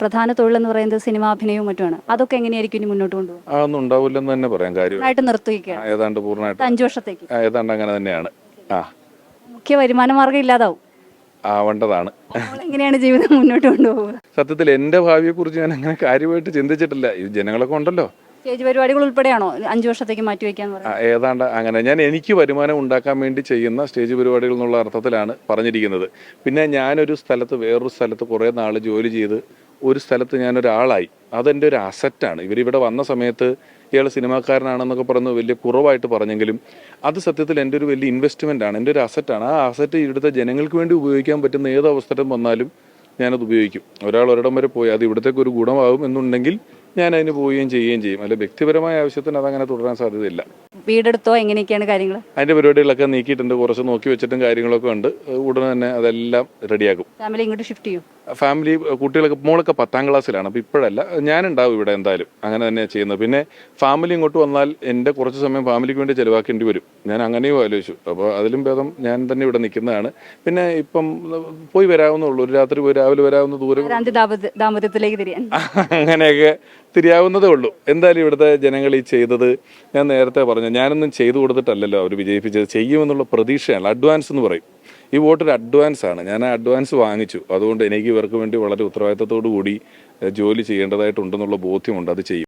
പ്രധാന തൊഴിലെന്ന് പറയുന്നത് സിനിമാഭിനയവും മറ്റുമാണ്. അതൊക്കെ എങ്ങനെയായിരിക്കും ഇനി മുന്നോട്ട് കൊണ്ടുപോകും? അതൊന്നും ഉണ്ടാവില്ലെന്ന് തന്നെ പറയാം. കാര്യം പൂർണ്ണമായിട്ട് നിർത്തുകയാണ് ഏതാണ്ട് പൂർണ്ണമായിട്ട് 5 വർഷത്തേക്ക്. ഏതാണ്ട് അങ്ങനെ തന്നെയാണ്. മുഖ്യ വരുമാന മാർഗ്ഗം ഇല്ലാതാവും. ആവേണ്ടതാണ്. അപ്പോൾ എങ്ങനെയാണ് ജീവിതം മുന്നോട്ട് കൊണ്ടുപോകുക? സത്യത്തിൽ എൻ്റെ ഭാവിയെക്കുറിച്ച് ഞാൻ അങ്ങനെ കാര്യമായിട്ട് ചിന്തിച്ചിട്ടില്ല. ഈ ജനങ്ങളൊക്കെ ഉണ്ടല്ലോ. സ്റ്റേജ് പരിപാടികൾ ഉൾപ്പെടെയാണോ 5 വർഷത്തേക്ക് മാറ്റിവെക്കാന്ന് പറയുന്നത്? ഏതാണ്ട് അങ്ങനെ ഞാൻ എനിക്ക് വരുമാനം ഉണ്ടാക്കാൻ വേണ്ടി ചെയ്യുന്ന സ്റ്റേജ് പരിപാടികൾ എന്നുള്ള അർത്ഥത്തിലാണ് പറഞ്ഞിരിക്കുന്നത്. പിന്നെ ഞാനൊരു സ്ഥലത്ത് വേറൊരു സ്ഥലത്ത് കുറേ നാൾ ജോലി ചെയ്ത് ഒരു സ്ഥലത്ത് ഞാനൊരാളായി. അതെൻ്റെ ഒരു അസറ്റാണ്. ഇവരിവിടെ വന്ന സമയത്ത് ഇയാൾ സിനിമാക്കാരനാണെന്നൊക്കെ പറഞ്ഞ് വലിയ കുറവായിട്ട് പറഞ്ഞെങ്കിലും അത് സത്യത്തിൽ എൻ്റെ ഒരു വലിയ ഇൻവെസ്റ്റ്മെൻ്റ് ആണ്, എൻ്റെ ഒരു അസറ്റാണ്. ആ അസറ്റ് ഇവിടുത്തെ ജനങ്ങൾക്ക് വേണ്ടി ഉപയോഗിക്കാൻ പറ്റുന്ന ഏത് അവസരം വന്നാലും ഞാനത് ഉപയോഗിക്കും. ഒരാൾ ഒരിടം വരെ പോയി അത് ഇവിടത്തേക്ക് ഒരു ഗുണമാകും എന്നുണ്ടെങ്കിൽ ഞാൻ അതിന് പോവുകയും ചെയ്യുകയും ചെയ്യും. അല്ലെ വ്യക്തിപരമായ ആവശ്യത്തിന് അതങ്ങനെ തുടരാൻ സാധ്യതയില്ല. വീടെടുത്തോ എങ്ങനെയൊക്കെയാണ് കാര്യങ്ങൾ? അതിൻ്റെ പരിപാടികളൊക്കെ നീക്കിയിട്ടുണ്ട്, കുറച്ച് നോക്കി വെച്ചിട്ടും കാര്യങ്ങളൊക്കെ ഉണ്ട്. ഉടനെ തന്നെ അതെല്ലാം റെഡിയാക്കും. ഫാമിലി ഇങ്ങോട്ട് ഷിഫ്റ്റ് ചെയ്യും? ഫാമിലി കുട്ടികളൊക്കെ മോളൊക്കെ 10ാം ക്ലാസ്സിലാണ്. അപ്പോൾ ഇപ്പോഴല്ല, ഞാനുണ്ടാവും ഇവിടെ എന്തായാലും. അങ്ങനെ തന്നെയാണ് ചെയ്യുന്നത്. പിന്നെ ഫാമിലി ഇങ്ങോട്ട് വന്നാൽ എൻ്റെ കുറച്ച് സമയം ഫാമിലിക്ക് വേണ്ടി ചിലവാക്കേണ്ടി വരും. ഞാൻ അങ്ങനെയും ആലോചിച്ചു. അപ്പോൾ അതിലും ഭേദം ഞാൻ തന്നെ ഇവിടെ നിൽക്കുന്നതാണ്. പിന്നെ ഇപ്പം പോയി വരാവുന്നുള്ളൂ, ഒരു രാത്രി പോയി രാവിലെ വരാവുന്ന ദൂരം, ദാമ്പത്യത്തിലേക്ക് തിരിയാൻ അങ്ങനെയൊക്കെ തിരിയാവുന്നതേ ഉള്ളൂ. എന്തായാലും ഇവിടുത്തെ ജനങ്ങൾ ഈ ചെയ്തത് ഞാൻ നേരത്തെ പറഞ്ഞു, ഞാനൊന്നും ചെയ്തു കൊടുത്തിട്ടല്ലല്ലോ അവർ വിജയിപ്പിച്ചത്. ചെയ്യുമെന്നുള്ള പ്രതീക്ഷയാണ്. അഡ്വാൻസ് എന്ന് പറയും. ഈ വോട്ടൊരു അഡ്വാൻസ് ആണ്. ഞാൻ ആ അഡ്വാൻസ് വാങ്ങിച്ചു. അതുകൊണ്ട് എനിക്ക് ഇവർക്ക് വേണ്ടി വളരെ ഉത്തരവാദിത്തത്തോടു കൂടി ജോലി ചെയ്യേണ്ടതായിട്ടുണ്ടെന്നുള്ള ബോധ്യമുണ്ട്. അത് ചെയ്യും.